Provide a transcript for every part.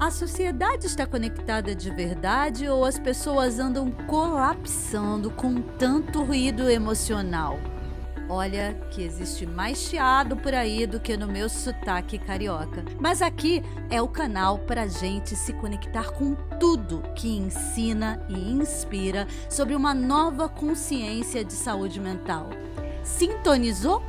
A sociedade está conectada de verdade ou as pessoas andam colapsando com tanto ruído emocional? Olha que existe mais chiado por aí do que no meu sotaque carioca. Mas aqui é o canal para gente se conectar com tudo que ensina e inspira sobre uma nova consciência de saúde mental. Sintonizou?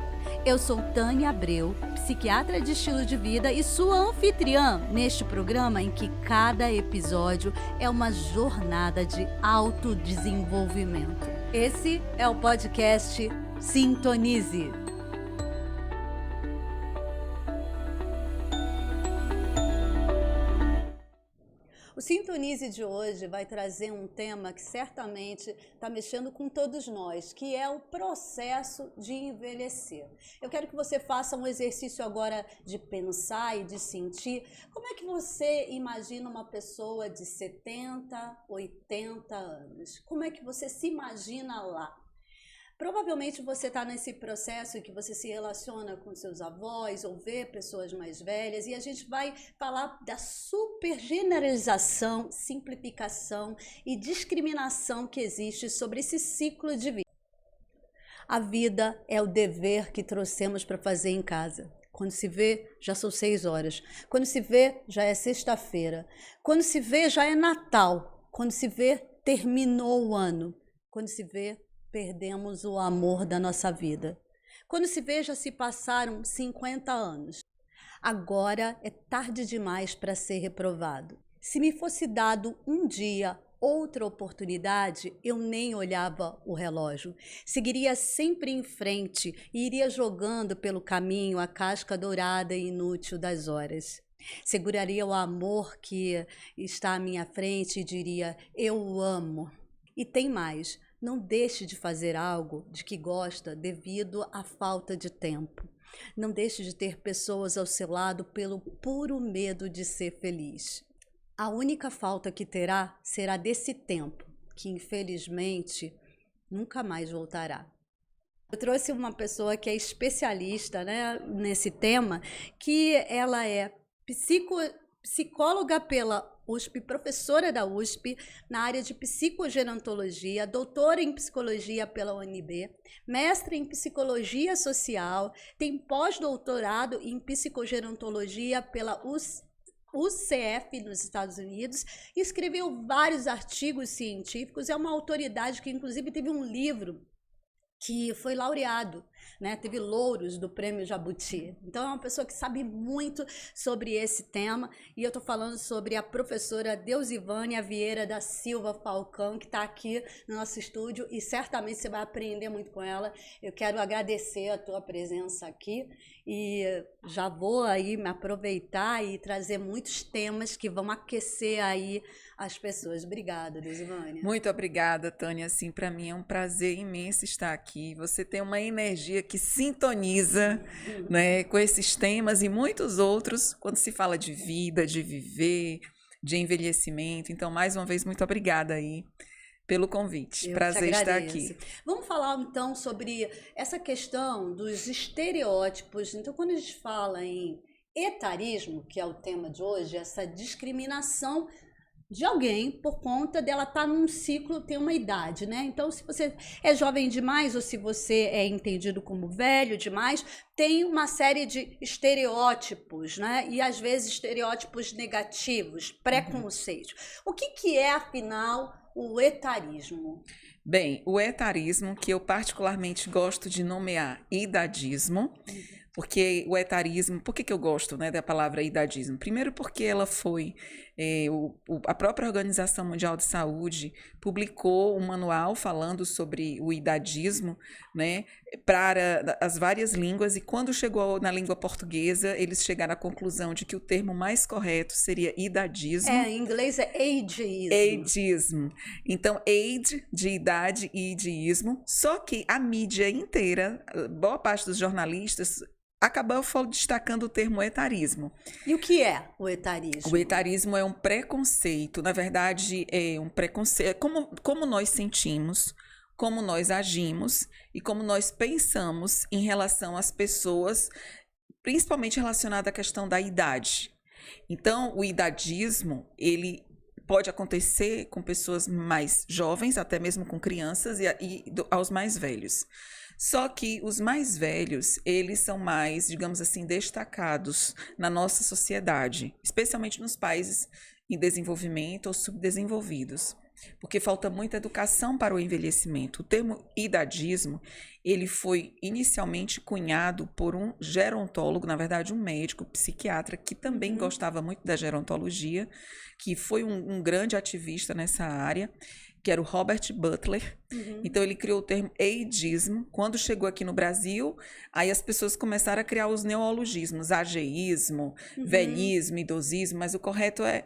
Eu sou Tânia Abreu, psiquiatra de estilo de vida e sua anfitriã neste programa em que cada episódio é uma jornada de autodesenvolvimento. Esse é o podcast Sintonize. O Sintonize de hoje vai trazer um tema que certamente está mexendo com todos nós, que é o processo de envelhecer. Eu quero que você faça um exercício agora de pensar e de sentir. Como é que você imagina uma pessoa de 70, 80 anos? Como é que você se imagina lá? Provavelmente você está nesse processo em que você se relaciona com seus avós ou vê pessoas mais velhas, e a gente vai falar da super generalização, simplificação e discriminação que existe sobre esse ciclo de vida. A vida é o dever que trouxemos para fazer em casa. Quando se vê, já são 6 horas. Quando se vê, já é sexta-feira. Quando se vê, já é Natal. Quando se vê, terminou o ano. Quando se vê, perdemos o amor da nossa vida. Quando se vê, já se passaram 50 anos. Agora é tarde demais para ser reprovado. Se me fosse dado um dia, outra oportunidade, eu nem olhava o relógio. Seguiria sempre em frente e iria jogando pelo caminho a casca dourada e inútil das horas. Seguraria o amor que está à minha frente e diria: eu o amo. E tem mais. Não deixe de fazer algo de que gosta devido à falta de tempo. Não deixe de ter pessoas ao seu lado pelo puro medo de ser feliz. A única falta que terá será desse tempo, que infelizmente nunca mais voltará. Eu trouxe uma pessoa que é especialista, nesse tema, que ela é psicóloga pela USP, professora da USP na área de psicogerontologia, doutora em psicologia pela UNB, mestre em psicologia social, tem pós-doutorado em psicogerontologia pela UCF nos Estados Unidos, escreveu vários artigos científicos, é uma autoridade que inclusive teve um livro que foi laureado, teve louros do Prêmio Jabuti. Então é uma pessoa que sabe muito sobre esse tema, e eu estou falando sobre a professora Deusivânia Vieira da Silva Falcão, que está aqui no nosso estúdio, e certamente você vai aprender muito com ela. Eu quero agradecer a tua presença aqui, e já vou aí me aproveitar e trazer muitos temas que vão aquecer aí as pessoas. Obrigada, Deusivânia. Muito obrigada, Tânia. Assim, para mim é um prazer imenso estar aqui. Você tem uma energia que sintoniza, com esses temas e muitos outros quando se fala de vida, de viver, de envelhecimento. Então, mais uma vez, muito obrigada aí pelo convite. Prazer estar aqui. Vamos falar então sobre essa questão dos estereótipos. Então, quando a gente fala em etarismo, que é o tema de hoje, essa discriminação de alguém por conta dela estar num ciclo, ter uma idade, Então, se você é jovem demais ou se você é entendido como velho demais, tem uma série de estereótipos, E às vezes estereótipos negativos, preconceitos. O que é, afinal, o etarismo? Bem, o etarismo, que eu particularmente gosto de nomear idadismo, porque o etarismo, por que eu gosto da palavra idadismo? Primeiro porque ela foi, a própria Organização Mundial de Saúde publicou um manual falando sobre o idadismo, para as várias línguas, e quando chegou na língua portuguesa, eles chegaram à conclusão de que o termo mais correto seria idadismo. Em inglês é ageism. Ageism. Então, age, de idade, e idismo, só que a mídia inteira, boa parte dos jornalistas, acabou destacando o termo etarismo. E o que é o etarismo? O etarismo é um preconceito, na verdade é um preconceito, como nós sentimos, como nós agimos e como nós pensamos em relação às pessoas, principalmente relacionado à questão da idade. Então, o idadismo, ele pode acontecer com pessoas mais jovens, até mesmo com crianças aos mais velhos. Só que os mais velhos, eles são mais, digamos assim, destacados na nossa sociedade, especialmente nos países em desenvolvimento ou subdesenvolvidos, porque falta muita educação para o envelhecimento. O termo idadismo, ele foi inicialmente cunhado por um gerontólogo, na verdade um médico psiquiatra, que também gostava muito da gerontologia, que foi um grande ativista nessa área, que era o Robert Butler. Então ele criou o termo ageismo. Quando chegou aqui no Brasil, aí as pessoas começaram a criar os neologismos, ageísmo, velhismo, idosismo, mas o correto é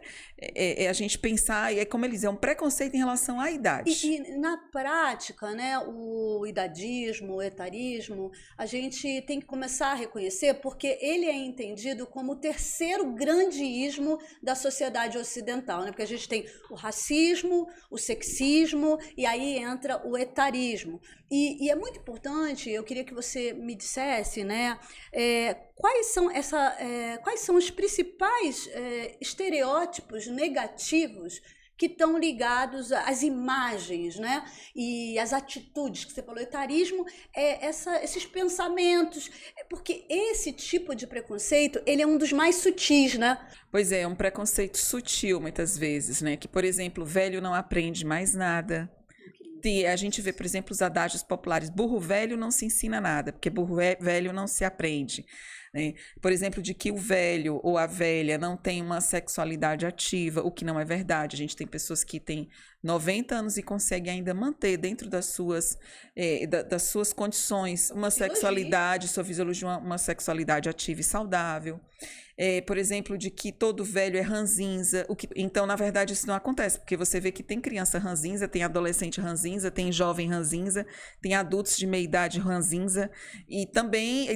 a gente pensar, e é como eles dizem, é um preconceito em relação à idade. E na prática, né, o idadismo, o etarismo, a gente tem que começar a reconhecer, porque ele é entendido como o terceiro grande ismo da sociedade ocidental, né? Porque a gente tem o racismo, o sexismo, e aí entra o etarismo. E é muito importante, eu queria que você me dissesse, né, quais são os principais estereótipos negativos que estão ligados às imagens, né? E às atitudes que você falou. Etarismo é esses pensamentos, porque esse tipo de preconceito, ele é um dos mais sutis, né? Pois é um preconceito sutil muitas vezes, né? Que, por exemplo, velho não aprende mais nada. A gente vê, por exemplo, os adágios populares, burro velho não se ensina nada, porque burro velho não se aprende. Né? Por exemplo, de que o velho ou a velha não tem uma sexualidade ativa, o que não é verdade. A gente tem pessoas que têm 90 anos e conseguem ainda manter dentro das suas condições uma sexualidade, sua fisiologia, uma sexualidade ativa e saudável. Por exemplo, de que todo velho é ranzinza. Então, na verdade, isso não acontece, porque você vê que tem criança ranzinza, tem adolescente ranzinza, tem jovem ranzinza, tem adultos de meia idade ranzinza, e também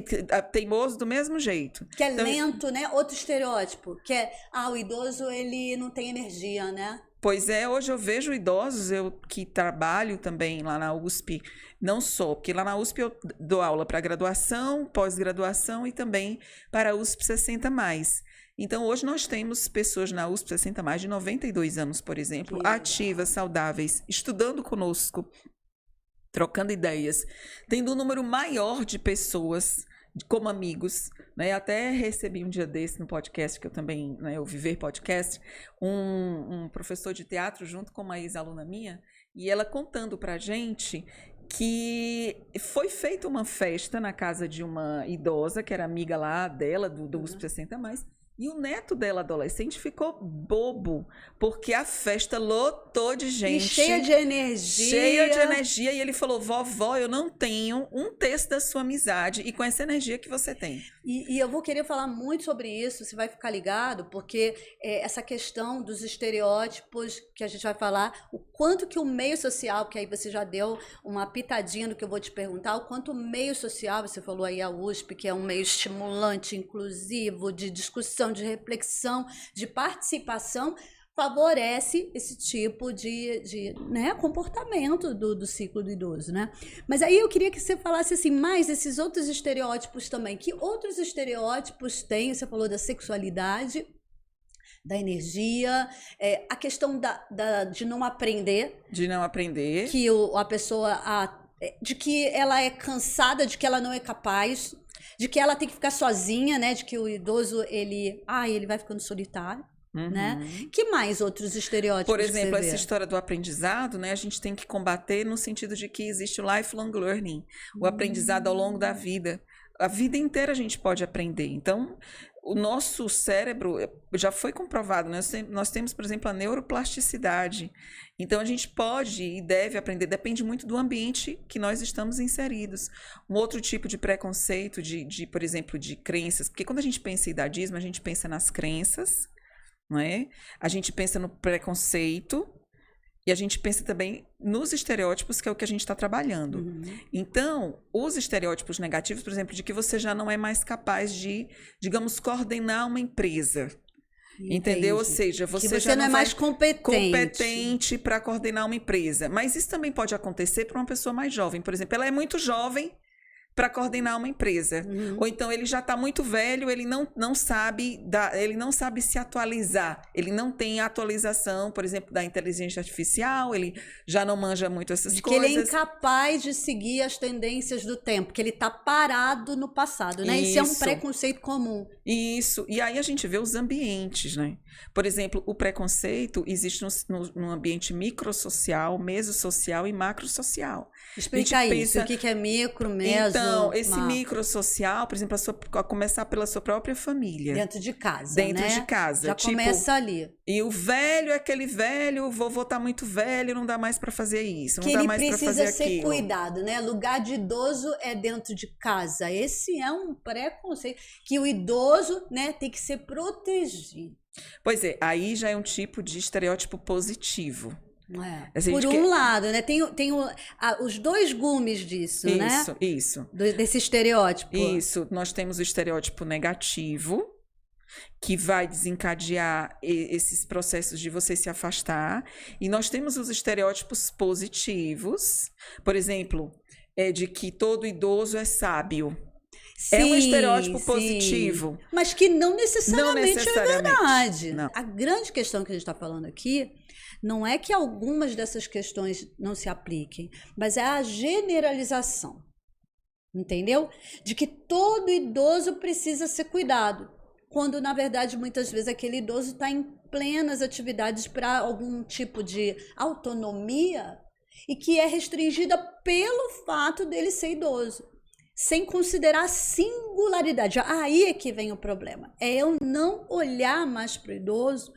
teimoso do mesmo jeito. Que é então, lento, né? Outro estereótipo, que é, o idoso, ele não tem energia, né? Pois é, hoje eu vejo idosos, eu que trabalho também lá na USP, não só, porque lá na USP eu dou aula para graduação, pós-graduação e também para a USP 60+. Então, hoje nós temos pessoas na USP 60+, de 92 anos, por exemplo, ativas, saudáveis, estudando conosco, trocando ideias, tendo um número maior de pessoas como amigos, né? Até recebi um dia desse no podcast, que eu também, né, o Viver Podcast, um professor de teatro junto com uma ex-aluna minha, e ela contando pra gente que foi feita uma festa na casa de uma idosa, que era amiga lá dela, do USP 60+, e o neto dela, adolescente, ficou bobo, porque a festa lotou de gente. E cheia de energia. Cheia de energia. E ele falou, vovó, eu não tenho um terço da sua amizade e com essa energia que você tem. E eu vou querer falar muito sobre isso, você vai ficar ligado, porque essa questão dos estereótipos que a gente vai falar, o quanto que o meio social, que aí você já deu uma pitadinha do que eu vou te perguntar, o quanto o meio social, você falou aí a USP, que é um meio estimulante, inclusivo, de discussão, de reflexão, de participação, favorece esse tipo de né, comportamento do ciclo do idoso, né? Mas aí eu queria que você falasse assim, mais desses outros estereótipos também. Que outros estereótipos tem? Você falou da sexualidade, da energia, a questão de não aprender. De não aprender. Que a pessoa... de que ela é cansada, de que ela não é capaz, de que ela tem que ficar sozinha, né? De que o idoso, ele vai ficando solitário. Né? Que mais outros estereótipos? Por exemplo, essa história do aprendizado, né? A gente tem que combater no sentido de que existe o lifelong learning, o aprendizado ao longo da vida. A vida inteira a gente pode aprender. Então, o nosso cérebro já foi comprovado, né? Nós temos, por exemplo, a neuroplasticidade. Então, a gente pode e deve aprender, depende muito do ambiente que nós estamos inseridos. Um outro tipo de preconceito, por exemplo, de crenças, porque quando a gente pensa em idadismo, a gente pensa nas crenças, não é? A gente pensa no preconceito e a gente pensa também nos estereótipos, que é o que a gente está trabalhando. Então, os estereótipos negativos, por exemplo, de que você já não é mais capaz de, digamos, coordenar uma empresa. Entendi. Entendeu? Ou seja, você já não é mais competente para coordenar uma empresa. Mas isso também pode acontecer para uma pessoa mais jovem. Por exemplo, ela é muito jovem, para coordenar uma empresa. Ou então ele já está muito velho, ele não sabe se atualizar. Ele não tem atualização, por exemplo, da inteligência artificial, ele já não manja muito essas coisas. Que ele é incapaz de seguir as tendências do tempo, que ele está parado no passado, né? Isso é um preconceito comum. Isso. E aí a gente vê os ambientes, né? Por exemplo, o preconceito existe no ambiente microsocial, mesosocial e macrosocial. Explica isso, o que é micro, meso, então, esse macro. microsocial, por exemplo, a começar pela sua própria família. Dentro de casa, Dentro né? de casa. Já começa ali. E o velho é aquele velho, o vovô tá muito velho, não dá mais para fazer isso, não que dá ele mais para fazer precisa ser aquilo. cuidado, né? Lugar de idoso é dentro de casa. Esse é um preconceito que o idoso, né, tem que ser protegido. Pois é, aí já é um tipo de estereótipo positivo. Assim, por um lado, né? Tem os dois gumes disso, né? Isso. Desse estereótipo. Isso. Nós temos o estereótipo negativo, que vai desencadear esses processos de você se afastar. E nós temos os estereótipos positivos. Por exemplo, de que todo idoso é sábio. Sim, é um estereótipo positivo. Mas que não necessariamente é verdade. Não. A grande questão que a gente está falando aqui não é que algumas dessas questões não se apliquem, mas é a generalização. Entendeu? De que todo idoso precisa ser cuidado. Quando, na verdade, muitas vezes aquele idoso está em plenas atividades para algum tipo de autonomia e que é restringida pelo fato dele ser idoso. Sem considerar a singularidade. Aí é que vem o problema. É eu não olhar mais para o idoso,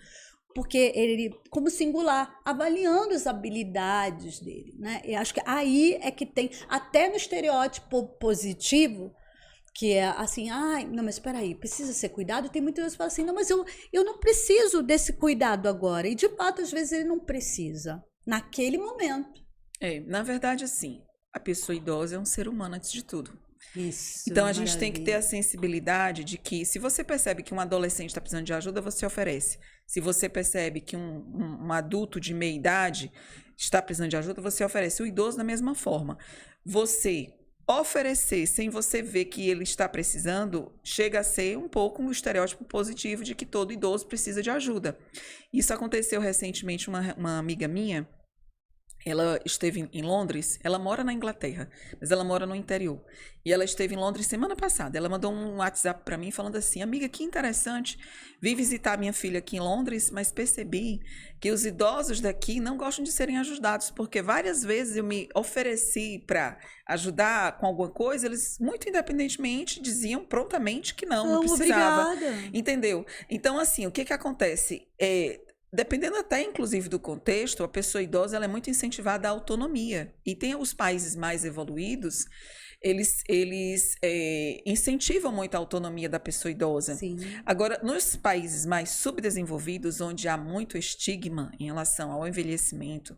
porque ele, como singular, avaliando as habilidades dele, né? Eu acho que aí é que tem, até no estereótipo positivo, que é assim, não, mas espera aí, precisa ser cuidado. Tem muitas vezes que falam assim, não, mas eu não preciso desse cuidado agora. E, de fato, às vezes ele não precisa, naquele momento. Na verdade, assim, a pessoa idosa é um ser humano antes de tudo. Isso, então a gente tem que ter a sensibilidade de que se você percebe que um adolescente está precisando de ajuda, você oferece. Se você percebe que um adulto de meia idade está precisando de ajuda, você oferece. O idoso da mesma forma. Você oferecer sem você ver que ele está precisando, chega a ser um pouco um estereótipo positivo de que todo idoso precisa de ajuda. Isso aconteceu recentemente, uma amiga minha, ela esteve em Londres, ela mora na Inglaterra, mas ela mora no interior. E ela esteve em Londres semana passada. Ela mandou um WhatsApp para mim falando assim, amiga, que interessante, vim visitar minha filha aqui em Londres, mas percebi que os idosos daqui não gostam de serem ajudados, porque várias vezes eu me ofereci para ajudar com alguma coisa, eles, muito independentemente, diziam prontamente que não precisava. Obrigada. Entendeu? Então, assim, o que acontece? Dependendo até, inclusive, do contexto, a pessoa idosa ela é muito incentivada à autonomia. E tem os países mais evoluídos, eles incentivam muito a autonomia da pessoa idosa. Sim. Agora, nos países mais subdesenvolvidos, onde há muito estigma em relação ao envelhecimento,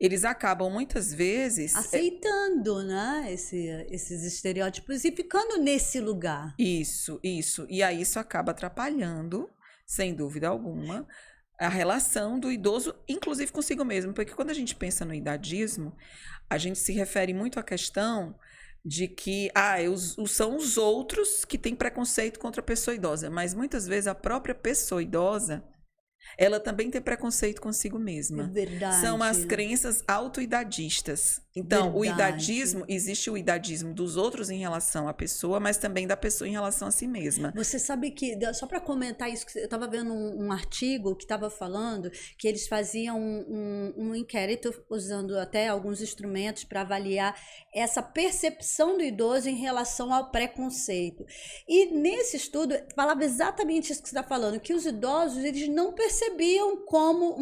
eles acabam muitas vezes aceitando, né, esses estereótipos e ficando nesse lugar. Isso. E aí isso acaba atrapalhando, sem dúvida alguma, a relação do idoso, inclusive consigo mesmo. Porque quando a gente pensa no idadismo, a gente se refere muito à questão de que são os outros que têm preconceito contra a pessoa idosa. Mas muitas vezes a própria pessoa idosa, ela também tem preconceito consigo mesma. É verdade. São as crenças autoidadistas. Então, o idadismo, existe o idadismo dos outros em relação à pessoa, mas também da pessoa em relação a si mesma. Você sabe que, só para comentar isso, eu estava vendo um artigo que estava falando que eles faziam um inquérito usando até alguns instrumentos para avaliar essa percepção do idoso em relação ao preconceito. E nesse estudo, falava exatamente isso que você está falando, que os idosos eles não percebiam como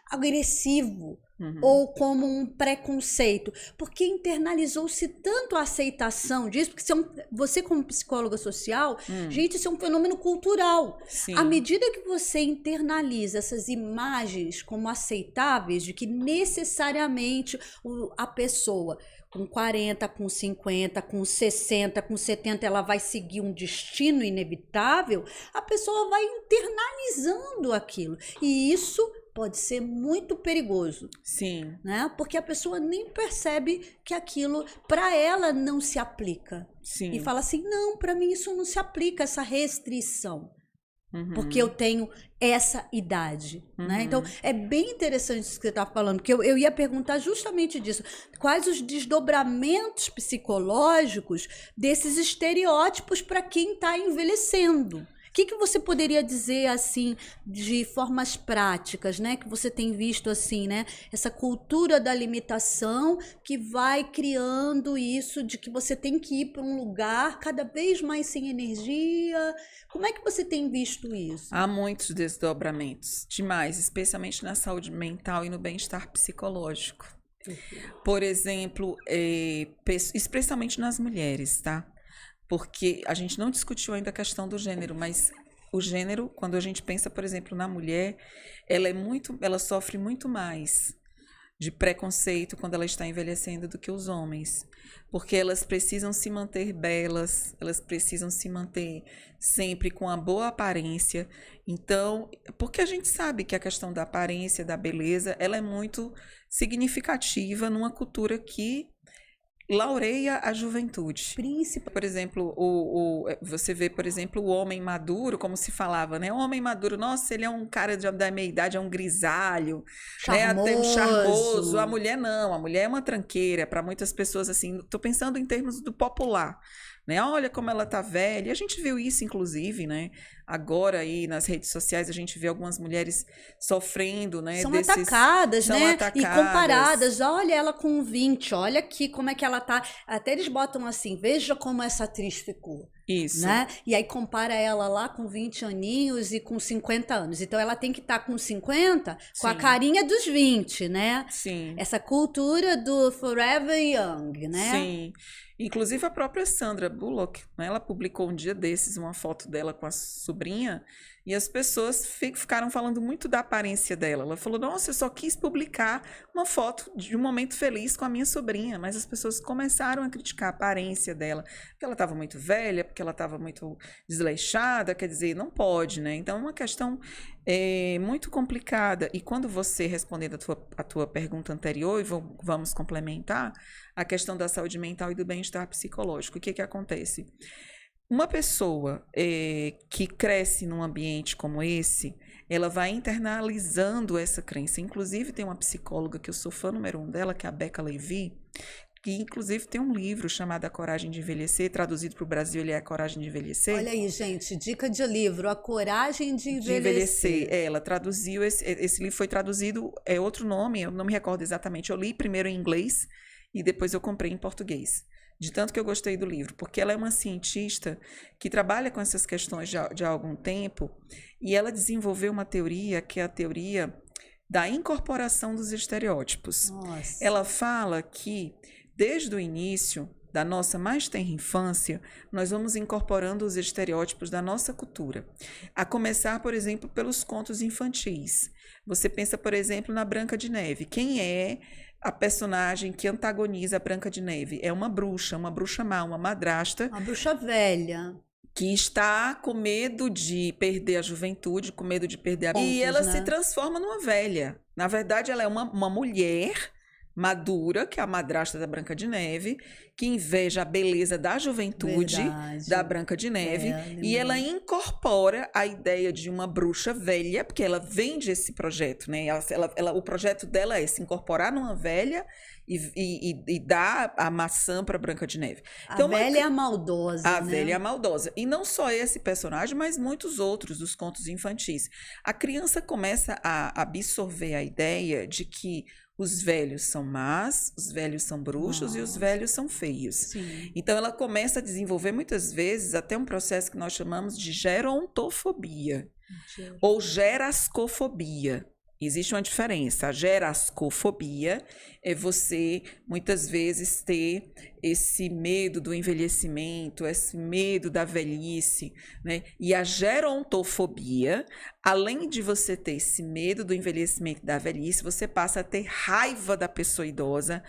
agressivo. Ou como um preconceito, porque internalizou-se tanto a aceitação disso, porque você como psicóloga social, gente, isso é um fenômeno cultural. Sim. À medida que você internaliza essas imagens como aceitáveis, de que necessariamente a pessoa com 40, com 50, com 60, com 70, ela vai seguir um destino inevitável, a pessoa vai internalizando aquilo. E isso pode ser muito perigoso. Sim. Né? Porque a pessoa nem percebe que aquilo para ela não se aplica. Sim. E fala assim, não, para mim isso não se aplica, essa restrição. Uhum. Porque eu tenho essa idade, Uhum. né? Então, é bem interessante isso que você está falando, porque eu ia perguntar justamente disso. Quais os desdobramentos psicológicos desses estereótipos para quem está envelhecendo? O que você poderia dizer, assim, de formas práticas, né? Que você tem visto, assim, né? Essa cultura da limitação que vai criando isso de que você tem que ir para um lugar cada vez mais sem energia. Como é que você tem visto isso? Há muitos desdobramentos, demais, especialmente na saúde mental e no bem-estar psicológico. Por exemplo, especialmente nas mulheres, tá? Porque a gente não discutiu ainda a questão do gênero, mas o gênero, quando a gente pensa, por exemplo, na mulher, ela sofre muito mais de preconceito quando ela está envelhecendo do que os homens. Porque elas precisam se manter belas, elas precisam se manter sempre com a boa aparência. Então, porque a gente sabe que a questão da aparência, da beleza, ela é muito significativa numa cultura que laureia a juventude. Por exemplo, você vê, por exemplo, o homem maduro, como se falava, né? O homem maduro, nossa, ele é um cara da meia idade, é um grisalho, charmoso. Né? Até charmoso. A mulher não, a mulher é uma tranqueira. Para muitas pessoas, assim, tô pensando em termos do popular, né? Olha como ela tá velha. E a gente viu isso, inclusive, né? Agora aí nas redes sociais a gente vê algumas mulheres sofrendo, né? São atacadas, são né? atacadas. E comparadas. Olha ela com 20, olha aqui como é que ela tá. Até eles botam assim, veja como essa atriz ficou. Isso. Né? E aí compara ela lá com 20 aninhos e com 50 anos. Então ela tem que estar com 50 com a carinha dos 20, né? Sim. Essa cultura do forever young, né? Sim. Inclusive a própria Sandra Bullock, né, ela publicou um dia desses uma foto dela com a sobrinha e as pessoas ficaram falando muito da aparência dela. Ela falou, nossa, eu só quis publicar uma foto de um momento feliz com a minha sobrinha, mas as pessoas começaram a criticar a aparência dela, porque ela estava muito velha, porque ela estava muito desleixada, quer dizer, não pode, né? Então é uma questão muito complicada. E quando você, respondendo a tua pergunta anterior, e vamos complementar, a questão da saúde mental e do bem-estar psicológico, o que acontece? Uma pessoa que cresce num ambiente como esse, ela vai internalizando essa crença. Inclusive, tem uma psicóloga que eu sou fã número 1 dela, que é a Becca Levy, que inclusive tem um livro chamado A Coragem de Envelhecer, traduzido para o Brasil, ele é A Coragem de Envelhecer. Olha aí, gente, dica de livro, A Coragem de Envelhecer. Ela traduziu, esse livro foi traduzido, é outro nome, eu não me recordo exatamente, eu li primeiro em inglês e depois eu comprei em português. De tanto que eu gostei do livro, porque ela é uma cientista que trabalha com essas questões de há algum tempo e ela desenvolveu uma teoria que é a teoria da incorporação dos estereótipos. Nossa. Ela fala que desde o início da nossa mais tenra infância, nós vamos incorporando os estereótipos da nossa cultura. A começar, por exemplo, pelos contos infantis. Você pensa, por exemplo, na Branca de Neve. Quem é a personagem que antagoniza a Branca de Neve? É uma bruxa má, uma madrasta. Uma bruxa velha. Que está com medo de perder a juventude, com medo de perder a... E ela se transforma numa velha. Na verdade, ela é uma mulher madura, que é a madrasta da Branca de Neve, que inveja a beleza da juventude da Branca de Neve, e ela incorpora a ideia de uma bruxa velha, porque ela vende esse projeto, né? O projeto dela é se incorporar numa velha e dar a maçã para Branca de Neve. Então, a velha é a maldosa, A velha é a maldosa. E não só esse personagem, mas muitos outros dos contos infantis. A criança começa a absorver a ideia de que os velhos são más, os velhos são bruxos e os velhos são feios. Sim. Então, ela começa a desenvolver, muitas vezes, até um processo que nós chamamos de gerontofobia ou gerascofobia. Existe uma diferença. A gerascofobia é você, muitas vezes, ter esse medo do envelhecimento, esse medo da velhice, né? E a gerontofobia, além de você ter esse medo do envelhecimento e da velhice, você passa a ter raiva da pessoa idosa,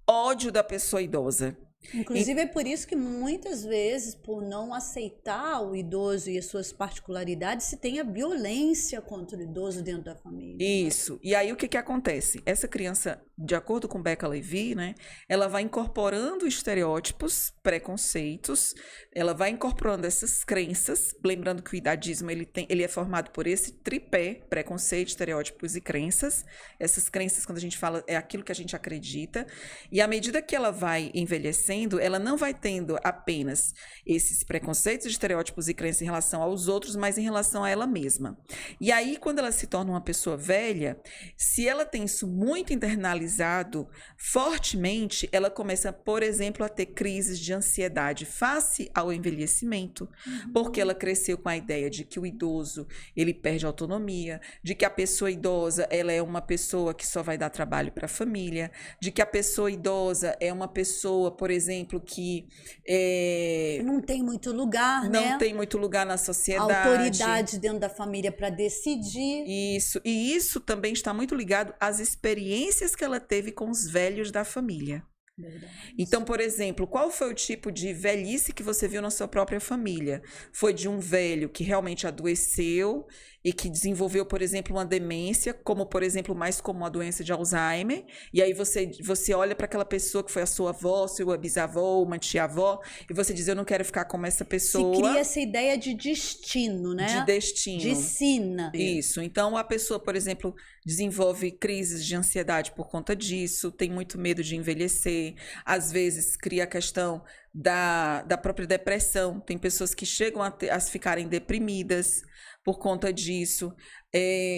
ódio da pessoa idosa. Inclusive, é por isso que muitas vezes, por não aceitar o idoso e as suas particularidades, se tem a violência contra o idoso dentro da família. Isso. E aí o que que acontece? Essa criança, de acordo com Becca Levy, né, ela vai incorporando estereótipos, preconceitos, ela vai incorporando essas crenças, lembrando que o idadismo ele é formado por esse tripé, preconceito, estereótipos e crenças. Essas crenças, quando a gente fala, é aquilo que a gente acredita. E à medida que ela vai envelhecendo, ela não vai tendo apenas esses preconceitos, estereótipos e crenças em relação aos outros, mas em relação a ela mesma. E aí, quando ela se torna uma pessoa velha, se ela tem isso muito internalizado fortemente, ela começa, por exemplo, a ter crises de ansiedade face ao envelhecimento, porque ela cresceu com a ideia de que o idoso, ele perde autonomia, de que a pessoa idosa, ela é uma pessoa que só vai dar trabalho para a família, de que a pessoa idosa é uma pessoa, por exemplo, que não tem muito lugar, não né? tem muito lugar na sociedade. Autoridade dentro da família para decidir. Isso. E isso também está muito ligado às experiências que ela teve com os velhos da família. Verdade. Então, por exemplo, qual foi o tipo de velhice que você viu na sua própria família? Foi de um velho que realmente adoeceu e que desenvolveu, por exemplo, uma demência, como, por exemplo, mais comum a doença de Alzheimer, e aí você olha para aquela pessoa que foi a sua avó, sua bisavó, uma tia-avó, e você diz, eu não quero ficar como essa pessoa. Se cria essa ideia de destino, né? De destino. De sina. Isso. Então, a pessoa, por exemplo, desenvolve crises de ansiedade por conta disso, tem muito medo de envelhecer, às vezes cria a questão da própria depressão. Tem pessoas que chegam a ficarem deprimidas por conta disso.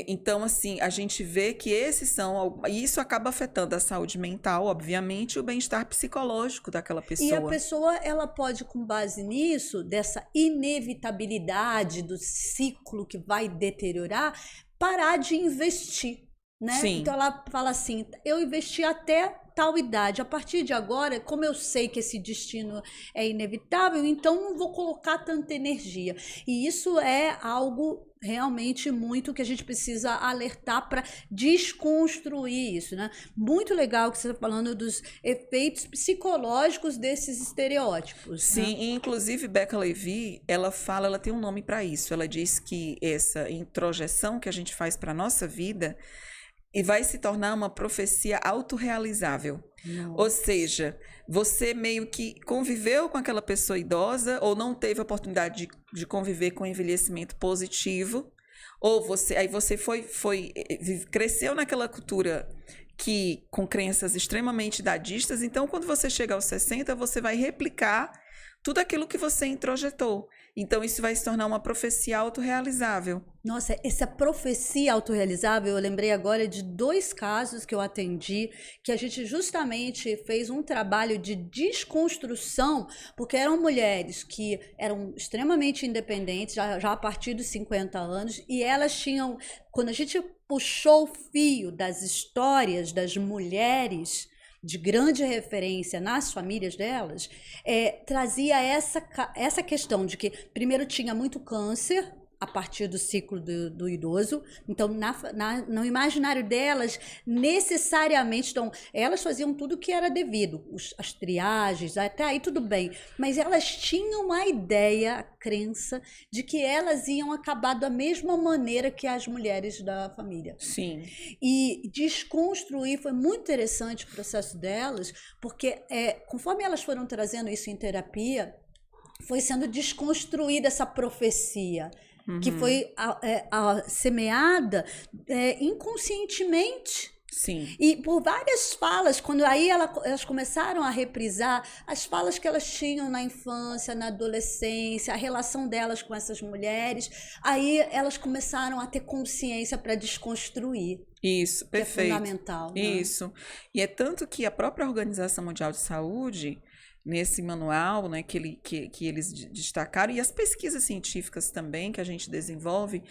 Então, assim, a gente vê que e isso acaba afetando a saúde mental, obviamente, e o bem-estar psicológico daquela pessoa. E a pessoa, ela pode, com base nisso, dessa inevitabilidade do ciclo que vai deteriorar, parar de investir, né? Sim. Então ela fala assim, eu investi até tal idade, a partir de agora, como eu sei que esse destino é inevitável, então não vou colocar tanta energia. E isso é algo realmente muito que a gente precisa alertar para desconstruir isso, né? Muito legal que você está falando dos efeitos psicológicos desses estereótipos. Sim, né? e inclusive Becca Levy, ela tem um nome para isso. Ela diz que essa introjeção que a gente faz para nossa vida e vai se tornar uma profecia autorrealizável. Nossa. Ou seja, você meio que conviveu com aquela pessoa idosa ou não teve a oportunidade de conviver com envelhecimento positivo, ou você cresceu naquela cultura com crenças extremamente idadistas, então quando você chega aos 60, você vai replicar tudo aquilo que você introjetou. Então, isso vai se tornar uma profecia autorrealizável. Nossa, essa profecia autorrealizável, eu lembrei agora de 2 casos que eu atendi, que a gente justamente fez um trabalho de desconstrução, porque eram mulheres que eram extremamente independentes, já a partir dos 50 anos, e elas tinham, quando a gente puxou o fio das histórias das mulheres de grande referência nas famílias delas, trazia essa questão de que primeiro tinha muito câncer a partir do ciclo do idoso, então no imaginário delas, necessariamente, então, elas faziam tudo que era devido, as triagens, até aí tudo bem, mas elas tinham a ideia, a crença de que elas iam acabar da mesma maneira que as mulheres da família. Sim. E desconstruir foi muito interessante o processo delas, porque conforme elas foram trazendo isso em terapia, foi sendo desconstruída essa profecia, que foi semeada inconscientemente. Sim. E por várias falas, quando aí elas começaram a reprisar as falas que elas tinham na infância, na adolescência, a relação delas com essas mulheres, aí elas começaram a ter consciência para desconstruir. Isso, perfeito. Que é fundamental. Né? Isso. E é tanto que a própria Organização Mundial de Saúde, nesse manual, né, que eles destacaram, e as pesquisas científicas também que a gente desenvolve,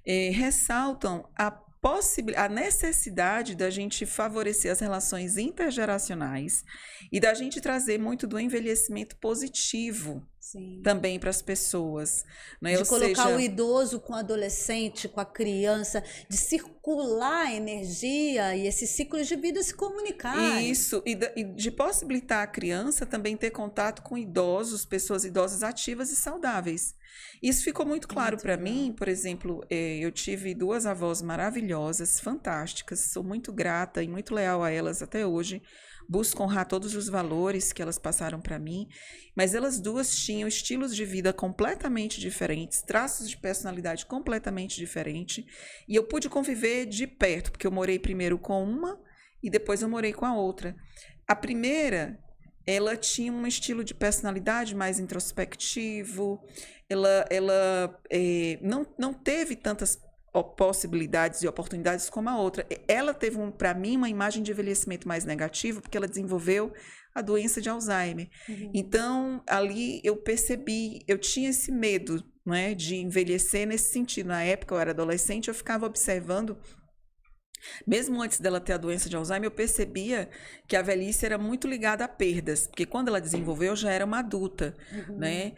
ressaltam a necessidade da gente favorecer as relações intergeracionais e da gente trazer muito do envelhecimento positivo Sim. também para as pessoas, né? De Ou colocar seja, o idoso com o adolescente, com a criança, de circular a energia e esses ciclos de vida se comunicarem. isso, e de possibilitar a criança também ter contato com idosos, pessoas idosas ativas e saudáveis. Isso ficou muito claro Muito para legal. mim, por exemplo, eu tive duas avós maravilhosas, fantásticas, sou muito grata e muito leal a elas até hoje, busco honrar todos os valores que elas passaram para mim, mas elas duas tinham estilos de vida completamente diferentes, traços de personalidade completamente diferentes, e eu pude conviver de perto, porque eu morei primeiro com uma e depois eu morei com a outra. A primeira, ela tinha um estilo de personalidade mais introspectivo, ela não teve tantas possibilidades e oportunidades como a outra. Ela teve, para mim, uma imagem de envelhecimento mais negativo, porque ela desenvolveu a doença de Alzheimer. Então, ali eu percebi, eu tinha esse medo, né, de envelhecer nesse sentido. Na época, eu era adolescente, eu ficava observando. Mesmo antes dela ter a doença de Alzheimer, eu percebia que a velhice era muito ligada a perdas, porque quando ela desenvolveu, eu já era uma adulta, né?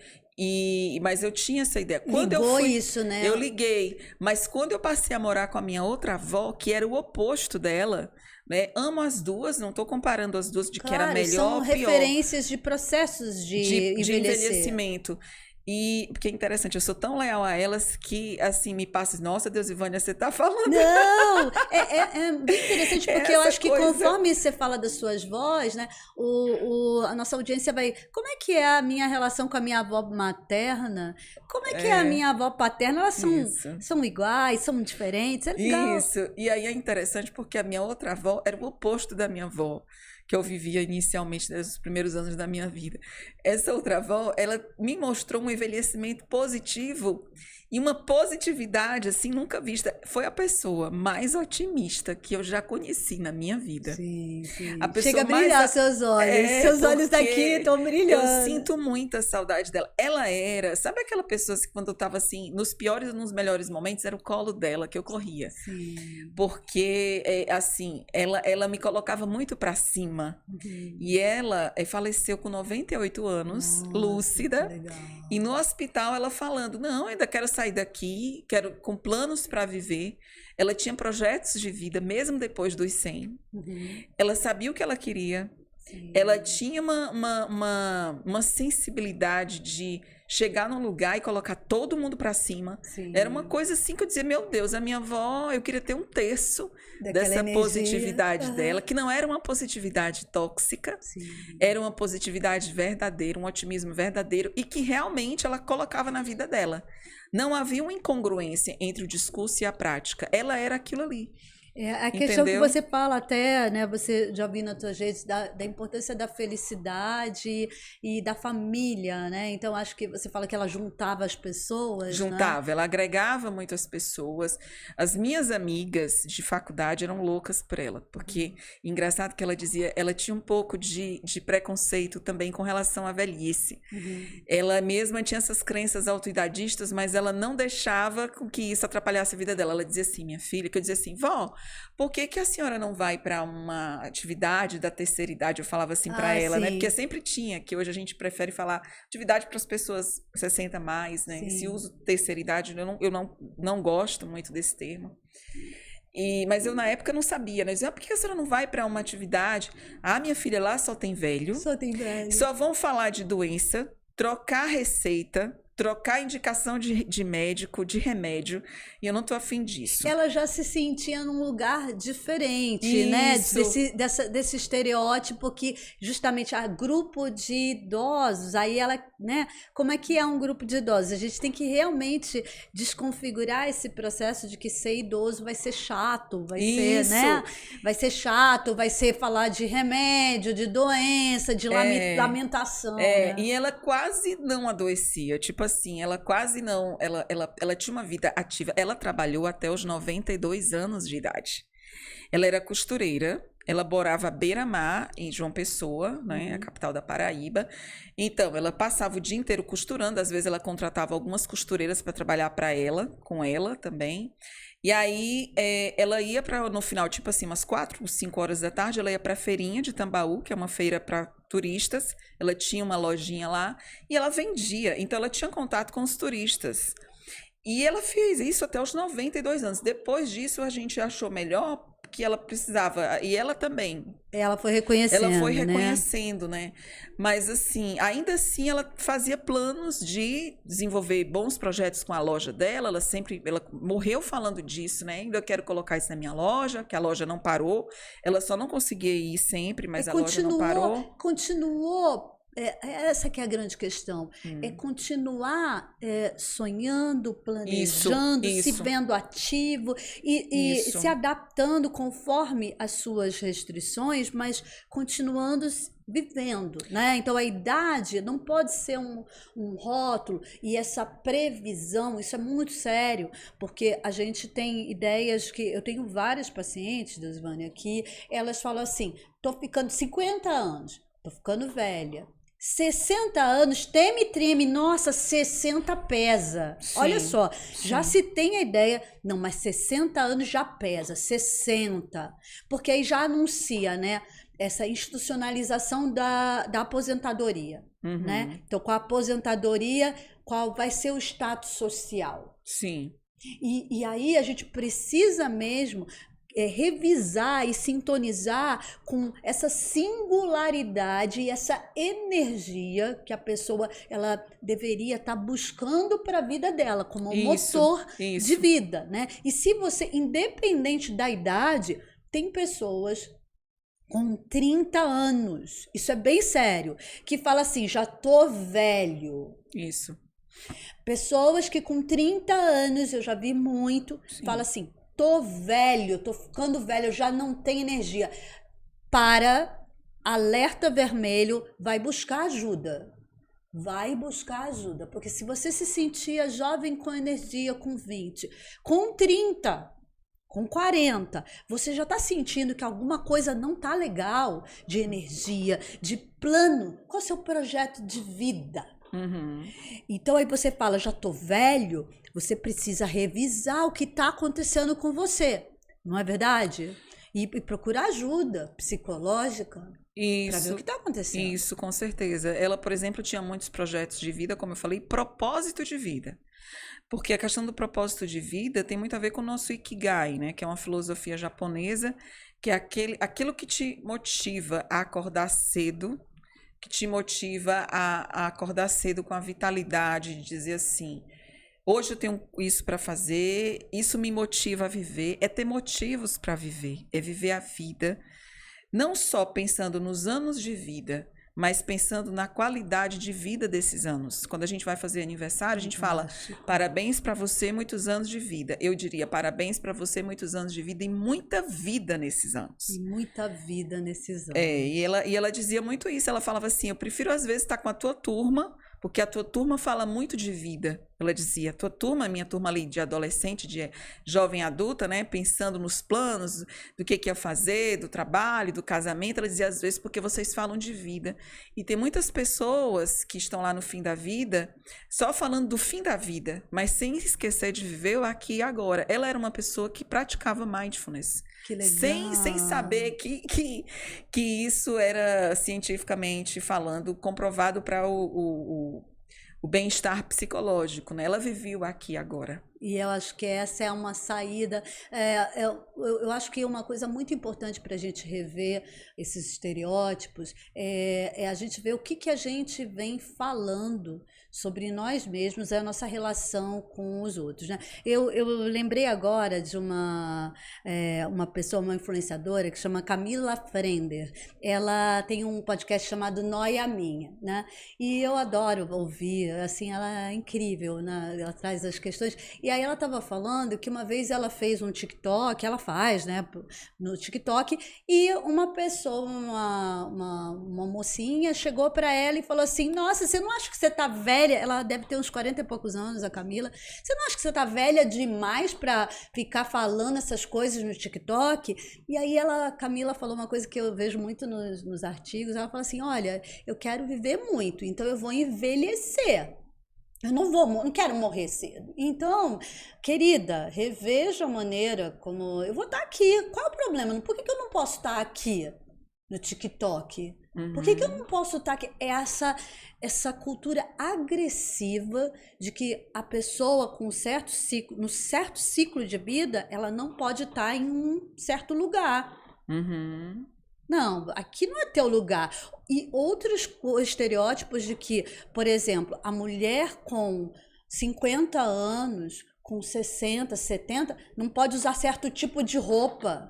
Mas eu tinha essa ideia. Quando Ligou eu fui, isso, né? eu liguei. Mas quando eu passei a morar com a minha outra avó, que era o oposto dela, né? Amo as duas, não estou comparando as duas de que era Claro, melhor são ou pior. referências de processos de De envelhecer. envelhecimento. E porque é interessante, eu sou tão leal a elas que, assim, me passa, nossa, Deus, Ivânia, você tá falando. Não, é bem interessante, porque eu Essa acho que coisa- conforme você fala das suas vós, né, a nossa audiência vai. Como é que é a minha relação com a minha avó materna? Como é que é a minha avó paterna? Elas Isso. são iguais, são diferentes, é legal. Isso. E aí é interessante porque a minha outra avó era o oposto da minha avó, que eu vivia inicialmente nos primeiros anos da minha vida. Essa outra avó, ela me mostrou um envelhecimento positivo e uma positividade assim nunca vista. Foi a pessoa mais otimista que eu já conheci na minha vida. Sim, sim. A pessoa Chega a brilhar mais seus olhos. Seus olhos porque daqui estão brilhando. eu sinto muita saudade dela. Ela era, sabe aquela pessoa que quando eu tava assim, nos piores e nos melhores momentos, era o colo dela que eu corria. Sim. Porque, assim, ela me colocava muito pra cima. E ela faleceu com 98 anos, Nossa, lúcida. que legal. E no hospital ela falando, não, ainda quero sair daqui, quero com planos para viver. Ela tinha projetos de vida, mesmo depois dos 100. Ela sabia o que ela queria. Sim. Ela tinha uma sensibilidade de chegar num lugar e colocar todo mundo para cima. Sim. Era uma coisa assim que eu dizia, meu Deus, a minha avó, eu queria ter um terço Daquela dessa energia. positividade dela, que não era uma positividade tóxica, Sim. era uma positividade verdadeira, um otimismo verdadeiro e que realmente ela colocava na vida dela. Não havia uma incongruência entre o discurso e a prática. Ela era aquilo ali. A questão que Entendeu? você fala até, né, você já ouviu nas tuas redes, da importância da felicidade e da família, né? Então, acho que você fala que ela juntava as pessoas, né? Juntava, ela agregava muito as pessoas. As minhas amigas de faculdade eram loucas por ela, porque, engraçado que ela dizia, ela tinha um pouco de preconceito também com relação à velhice. Ela mesma tinha essas crenças autoidadistas, mas ela não deixava com que isso atrapalhasse a vida dela. Ela dizia assim, minha filha, que eu dizia assim, vó, por que que a senhora não vai para uma atividade da terceira idade? Eu falava assim para ela, né? Sim. Porque sempre tinha, que hoje a gente prefere falar atividade para as pessoas 60 mais, né? Sim. Esse uso terceira idade, eu não gosto muito desse termo. Mas eu na época não sabia, né? Eu dizia, por que a senhora não vai para uma atividade? Ah, minha filha, lá só tem velho, Só tem velho. só vão falar de doença, trocar receita, trocar indicação de médico, de remédio, e eu não tô afim disso. Ela já se sentia num lugar diferente, né? Isso. Desse estereótipo que justamente a grupo de idosos, aí ela, né? Como é que é um grupo de idosos? A gente tem que realmente desconfigurar esse processo de que ser idoso vai ser chato, vai ser, né? Vai ser chato, vai ser falar de remédio, de doença, de lamentação. Né? E ela quase não adoecia, tipo assim, ela quase não, ela tinha uma vida ativa, ela trabalhou até os 92 anos de idade. Ela era costureira, ela morava à beira-mar, em João Pessoa, né, a capital da Paraíba. Então, ela passava o dia inteiro costurando, às vezes ela contratava algumas costureiras para trabalhar para ela, com ela também. E aí, ela ia para no final, tipo assim, umas 4, 5 horas da tarde, ela ia para a feirinha de Tambaú, que é uma feira para turistas. Ela tinha uma lojinha lá e ela vendia. Então, ela tinha contato com os turistas. E ela fez isso até os 92 anos. Depois disso, a gente achou melhor que ela precisava. E ela também. Ela foi reconhecendo, Ela foi né? reconhecendo, né? Mas assim, ainda assim ela fazia planos de desenvolver bons projetos com a loja dela. Ela morreu falando disso, né? Ainda quero colocar isso na minha loja, que a loja não parou. Ela só não conseguia ir sempre, mas a loja não parou. Continuou. Essa que é a grande questão. É continuar sonhando, planejando, se Isso. vendo ativo e Isso. se adaptando conforme as suas restrições, mas continuando vivendo, né? Então a idade não pode ser um rótulo, e essa previsão, isso é muito sério, porque a gente tem ideias que eu tenho várias pacientes, Desvânia, que elas falam assim: tô ficando 50 anos, tô ficando velha. 60 anos, treme, nossa, 60 pesa. Sim, olha só, sim. já se tem a ideia, não, mas 60 anos já pesa, 60. Porque aí já anuncia, né, essa institucionalização da aposentadoria, né? Então, com a aposentadoria, qual vai ser o status social? Sim. E aí a gente precisa mesmo revisar e sintonizar com essa singularidade e essa energia que a pessoa ela deveria estar buscando para a vida dela como um motor de vida, né? E se você, independente da idade, tem pessoas com 30 anos, isso é bem sério, que fala assim: já tô velho. Isso. Pessoas que com 30 anos, eu já vi muito, fala assim: tô velho, tô ficando velho, eu já não tenho energia. Para, alerta vermelho, vai buscar ajuda. Vai buscar ajuda, porque se você se sentia jovem com energia com 20, com 30, com 40, você já está sentindo que alguma coisa não tá legal de energia, de plano. Qual é o seu projeto de vida? Então aí você fala: já tô velho, você precisa revisar o que está acontecendo com você, não é verdade? E procurar ajuda psicológica para ver o que está acontecendo. Isso, com certeza. Ela, por exemplo, tinha muitos projetos de vida, como eu falei, propósito de vida. Porque a questão do propósito de vida tem muito a ver com o nosso Ikigai, né? Que é uma filosofia japonesa, que é aquilo que te motiva a acordar cedo, que te motiva a acordar cedo com a vitalidade de dizer assim: hoje eu tenho isso para fazer, isso me motiva a viver. É ter motivos para viver, é viver a vida, não só pensando nos anos de vida, mas pensando na qualidade de vida desses anos. Quando a gente vai fazer aniversário, a gente fala: parabéns para você, muitos anos de vida. Eu diria: parabéns para você, muitos anos de vida, e muita vida nesses anos. E muita vida nesses anos. E ela dizia muito isso. Ela falava assim: eu prefiro às vezes estar com a tua turma, porque a tua turma fala muito de vida. Ela dizia: a tua turma, minha turma ali de adolescente, de jovem adulta, né, pensando nos planos do que ia fazer, do trabalho, do casamento. Ela dizia: às vezes porque vocês falam de vida. E tem muitas pessoas que estão lá no fim da vida, só falando do fim da vida, mas sem esquecer de viver o aqui e agora. Ela era uma pessoa que praticava mindfulness. Que legal. Sem saber que isso era, cientificamente falando, comprovado para o bem-estar psicológico, né? Ela vivia o aqui e agora. E eu acho que essa é uma saída. Eu acho que uma coisa muito importante para a gente rever esses estereótipos é a gente ver o que a gente vem falando sobre nós mesmos, a nossa relação com os outros, né? Eu lembrei agora de uma pessoa, uma influenciadora que chama Camila Frender. Ela tem um podcast chamado Noia Minha, né? E eu adoro ouvir, assim, ela é incrível, né? Ela traz as questões. E aí ela estava falando que uma vez ela fez um TikTok, ela faz, né, no TikTok, e uma pessoa, uma mocinha chegou para ela e falou assim: nossa, você não acha que você tá velha? Ela deve ter uns 40 e poucos anos, a Camila. Você não acha que você tá velha demais para ficar falando essas coisas no TikTok? E aí a Camila falou uma coisa que eu vejo muito nos artigos. Ela falou assim: olha, eu quero viver muito, então eu vou envelhecer. Eu não quero morrer cedo. Então, querida, reveja a maneira como eu vou estar aqui. Qual é o problema? Por que eu não posso estar aqui no TikTok? Por que eu não posso estar aqui? É essa cultura agressiva de que a pessoa com no certo ciclo de vida, ela não pode estar em um certo lugar. Não, aqui não é teu lugar. E outros estereótipos de que, por exemplo, a mulher com 50 anos, com 60, 70, não pode usar certo tipo de roupa.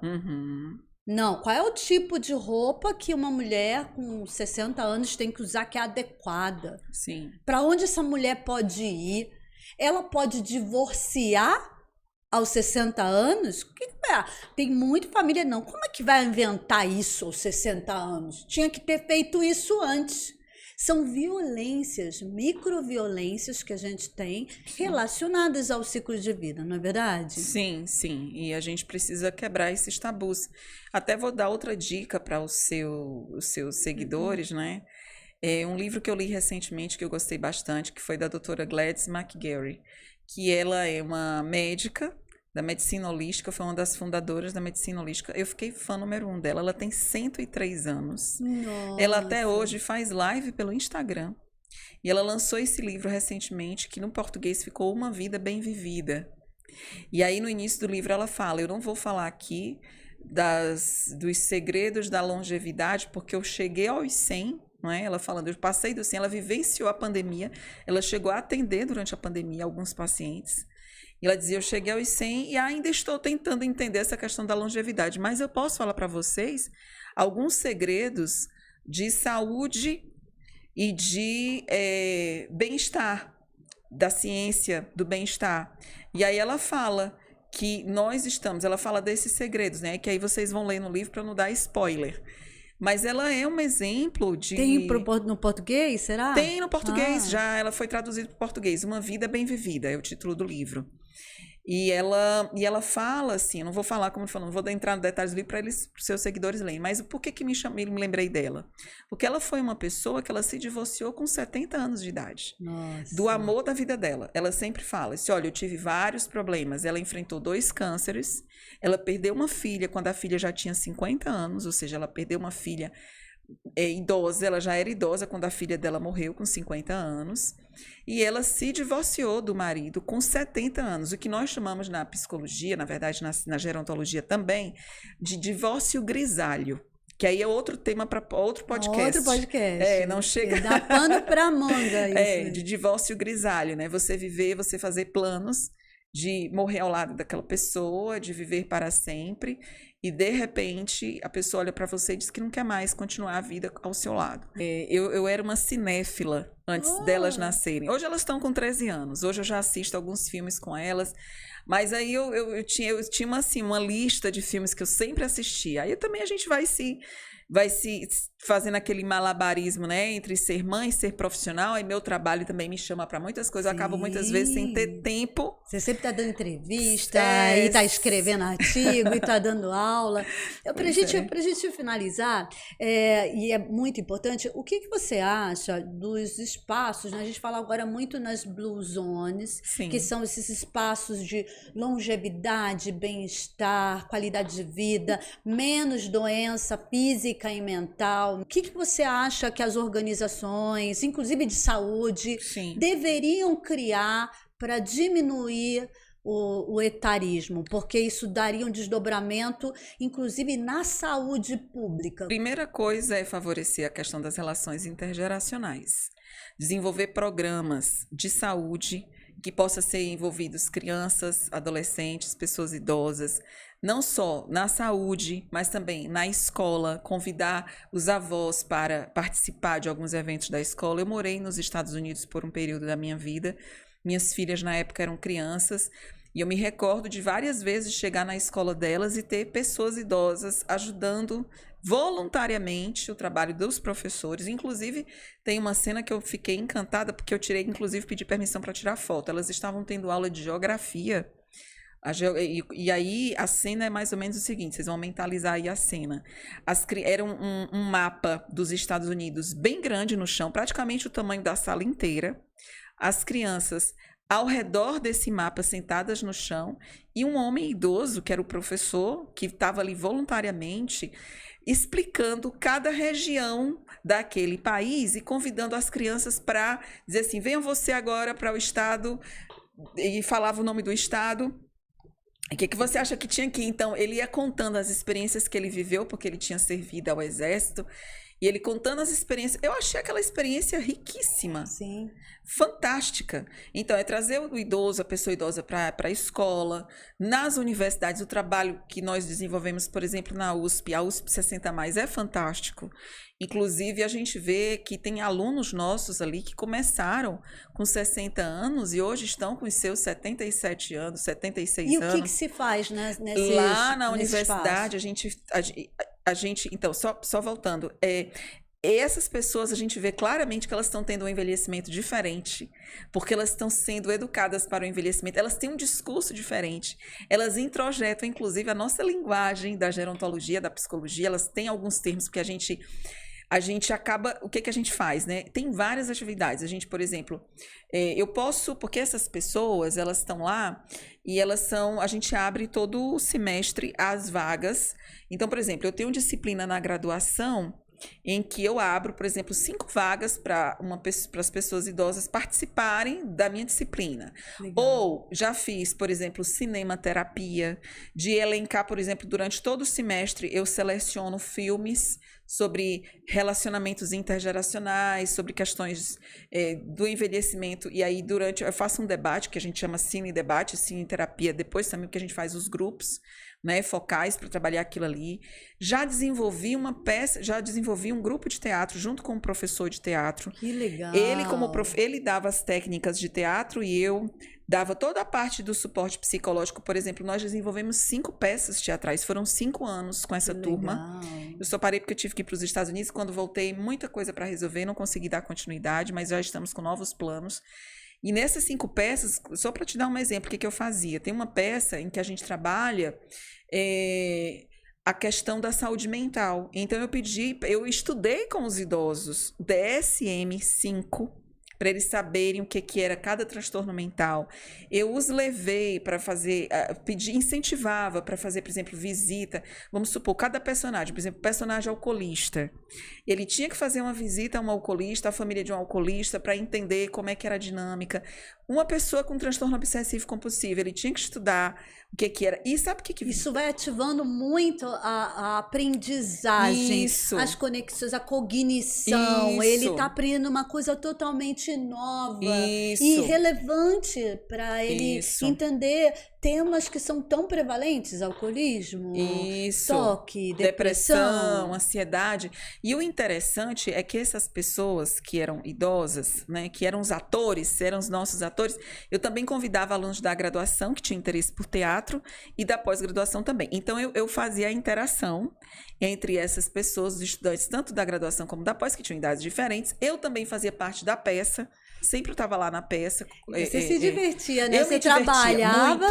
Não, qual é o tipo de roupa que uma mulher com 60 anos tem que usar que é adequada? Sim. Para onde essa mulher pode ir? Ela pode divorciar aos 60 anos? O que é? Tem muita família, não. Como é que vai inventar isso aos 60 anos? Tinha que ter feito isso antes. São violências, microviolências que a gente tem relacionadas ao ciclo de vida, não é verdade? Sim, sim. E a gente precisa quebrar esses tabus. Até vou dar outra dica para os seus seguidores, né? É um livro que eu li recentemente que eu gostei bastante, que foi da doutora Gladys McGarry, que ela é uma médica da medicina holística, foi uma das fundadoras da medicina holística. Eu fiquei fã número 1 dela. Ela tem 103 anos. Nossa. Ela até hoje faz live pelo Instagram. E ela lançou esse livro recentemente, que no português ficou Uma Vida Bem Vivida. E aí no início do livro ela fala, eu não vou falar aqui dos segredos da longevidade, porque eu cheguei aos 100, não é? Ela falando, eu passei dos 100, ela vivenciou a pandemia, ela chegou a atender durante a pandemia alguns pacientes. E ela dizia, eu cheguei aos 100 e ainda estou tentando entender essa questão da longevidade, mas eu posso falar para vocês alguns segredos de saúde e de bem-estar, da ciência do bem-estar. E aí ela fala que ela fala desses segredos, né? Que aí vocês vão ler no livro para não dar spoiler. Mas ela é um exemplo de... Tem no português, será? Tem no português já, ela foi traduzida para o português. Uma Vida Bem Vivida é o título do livro. E ela fala assim, eu não vou falar como falando, não vou entrar no detalhes do livro para os seus seguidores lerem, mas por que me lembrei dela? Porque ela foi uma pessoa que ela se divorciou com 70 anos de idade. Nossa. Do amor da vida dela. Ela sempre fala assim, olha, eu tive vários problemas, ela enfrentou 2 cânceres, ela perdeu uma filha quando a filha já tinha 50 anos, ou seja, ela perdeu uma filha idosa, ela já era idosa quando a filha dela morreu com 50 anos, e ela se divorciou do marido com 70 anos, o que nós chamamos na psicologia, na verdade na gerontologia também, de divórcio grisalho, que aí é outro tema para outro podcast. Outro podcast. Não chega... Dá pano pra manga isso. De divórcio grisalho, né? Você viver, você fazer planos de morrer ao lado daquela pessoa, de viver para sempre, e de repente a pessoa olha para você e diz que não quer mais continuar a vida ao seu lado. Eu era uma cinéfila antes delas nascerem. Hoje elas estão com 13 anos, hoje eu já assisto alguns filmes com elas, mas aí eu tinha uma lista de filmes que eu sempre assistia. Aí também a gente vai se fazendo aquele malabarismo, né, entre ser mãe e ser profissional, aí meu trabalho também me chama para muitas coisas, eu acabo muitas vezes sem ter tempo. Você sempre está dando entrevista, e está escrevendo artigo, e está dando aula. Para a gente finalizar, e é muito importante, o que você acha dos espaços, né? A gente fala agora muito nas Blue Zones, Sim. Que são esses espaços de longevidade, bem-estar, qualidade de vida, menos doença física e mental. O que você acha que as organizações, inclusive de saúde, Sim. deveriam criar para diminuir o etarismo? Porque isso daria um desdobramento, inclusive na saúde pública. Primeira coisa é favorecer a questão das relações intergeracionais. Desenvolver programas de saúde que possam ser envolvidos crianças, adolescentes, pessoas idosas, não só na saúde, mas também na escola, convidar os avós para participar de alguns eventos da escola. Eu morei nos Estados Unidos por um período da minha vida, minhas filhas na época eram crianças, e eu me recordo de várias vezes chegar na escola delas e ter pessoas idosas ajudando voluntariamente o trabalho dos professores. Inclusive, tem uma cena que eu fiquei encantada, porque eu pedi permissão para tirar foto. Elas estavam tendo aula de geografia, e aí a cena é mais ou menos o seguinte, vocês vão mentalizar aí a cena. Era um mapa dos Estados Unidos bem grande no chão, praticamente o tamanho da sala inteira. as crianças ao redor desse mapa, sentadas no chão, e um homem idoso, que era o professor, que estava ali voluntariamente, explicando cada região daquele país e convidando as crianças para dizer assim, venham você agora para o estado, e falava o nome do estado. O que você acha que tinha aqui? Então, ele ia contando as experiências que ele viveu, porque ele tinha servido ao exército, e ele contando as experiências. Eu achei aquela experiência riquíssima. Sim. Fantástica. Então, é trazer o idoso, a pessoa idosa para a escola, nas universidades, o trabalho que nós desenvolvemos, por exemplo, na USP, a USP 60+, é fantástico. Inclusive, a gente vê que tem alunos nossos ali que começaram com 60 anos e hoje estão com os seus 77 anos, 76 anos. E o que se faz nesses lá na universidade, a gente, então, só voltando, essas pessoas a gente vê claramente que elas estão tendo um envelhecimento diferente, porque elas estão sendo educadas para o envelhecimento, elas têm um discurso diferente, elas introjetam, inclusive, a nossa linguagem da gerontologia, da psicologia, elas têm alguns termos que a gente acaba, o que a gente faz, né? Tem várias atividades, a gente, por exemplo, eu posso, porque essas pessoas, elas estão lá e a gente abre todo o semestre as vagas. Então, por exemplo, eu tenho disciplina na graduação em que eu abro, por exemplo, 5 vagas para as pessoas idosas participarem da minha disciplina. Legal. Ou já fiz, por exemplo, cinematerapia, de elencar, por exemplo, durante todo o semestre eu seleciono filmes sobre relacionamentos intergeracionais, sobre questões do envelhecimento, e aí eu faço um debate que a gente chama cine-debate, cine-terapia, depois também que a gente faz os grupos, né, focais para trabalhar aquilo ali. Já desenvolvi um grupo de teatro junto com um professor de teatro. Que legal! Ele dava as técnicas de teatro e eu dava toda a parte do suporte psicológico. Por exemplo, nós desenvolvemos 5 peças teatrais, foram 5 anos com essa turma. Eu só parei porque eu tive que ir para os Estados Unidos, quando voltei, muita coisa para resolver, não consegui dar continuidade, mas já estamos com novos planos. E nessas 5 peças, só para te dar um exemplo, o que eu fazia? Tem uma peça em que a gente trabalha a questão da saúde mental. Então, eu estudei com os idosos DSM-5, para eles saberem o que era cada transtorno mental. Eu os levei para fazer, incentivava para fazer, por exemplo, visita. Vamos supor, cada personagem, por exemplo, personagem alcoolista. Ele tinha que fazer uma visita a um alcoolista, a família de um alcoolista, para entender como é que era a dinâmica. Uma pessoa com transtorno obsessivo compulsivo, ele tinha que estudar o que era. E sabe o que... Isso vai ativando muito a aprendizagem, as conexões, a cognição. Ele está aprendendo uma coisa totalmente nova e relevante para ele entender temas que são tão prevalentes: alcoolismo, toque, depressão, ansiedade. E o interessante é que essas pessoas que eram idosas, né, que eram os atores, eram os nossos atores, eu também convidava alunos da graduação que tinham interesse por teatro e da pós-graduação também. Então, eu fazia a interação entre essas pessoas, os estudantes, tanto da graduação como da pós, que tinham idades diferentes. Eu também fazia parte da peça. Sempre estava lá na peça. Você se divertia, né? Você trabalhava.